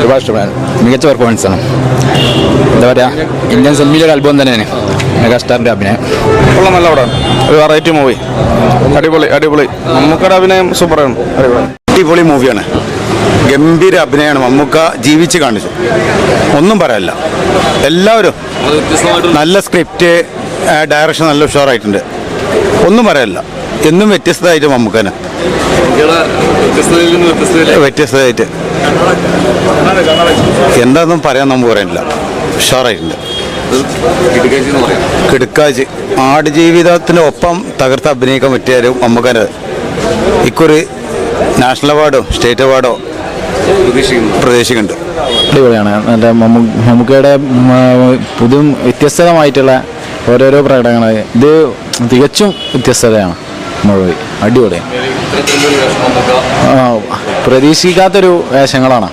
ഒരുപാട് ഇഷ്ടപ്പെടാൻ മികച്ച പെർഫോമൻസ് ആണ്. എന്താ പറയുക, ഇന്ത്യൻ സിനിമയിലെ ഒരു അത്ഭുതം തന്നെയാണ് മെഗാസ്റ്റാറിൻ്റെ അഭിനയം. ഉള്ള നല്ല പടമാണ്, ഒരു വെറൈറ്റി മൂവി. അടിപൊളി അടിപൊളി. മമ്മൂക്കയുടെ അഭിനയം സൂപ്പറാണ്. അടിപൊളി മൂവിയാണ്, ഗംഭീര അഭിനയമാണ്. മമ്മൂക്ക ജീവിച്ച് കാണിച്ചു, ഒന്നും പറയാനില്ല. എല്ലാവരും നല്ല സ്ക്രിപ്റ്റ്, ഡയറക്ഷൻ നല്ല ഉഷാറായിട്ടുണ്ട്, ഒന്നും പറയാനില്ല. എന്നും വ്യത്യസ്തമായിട്ട് മമ്മൂക്കനെ വ്യത്യസ്തമായിട്ട് എന്താണെന്നും പറയാൻ നമുക്ക് പറയാനില്ല. ഉഷാറായിട്ടുണ്ട്. കിടുക്കാച്ച് ആടുജീവിതത്തിന് ഒപ്പം തകർത്ത് അഭിനയിക്കാൻ പറ്റിയ മമ്മൂക്കനെ ഇക്കുറി നാഷണൽ അവാർഡോ സ്റ്റേറ്റ് അവാർഡോ പ്രതീക്ഷിക്കുന്നുണ്ട്. അടിപൊളിയാണ്. നല്ല മമ്മൂക്കയുടെ പുതും വ്യത്യസ്തമായിട്ടുള്ള ഓരോരോ പ്രകടനങ്ങൾ, ഇത് തികച്ചും വ്യത്യസ്തതയാണ്. മൂവി അടിപൊളിയാണ്. പ്രതീക്ഷിക്കാത്തൊരു വേഷങ്ങളാണ്.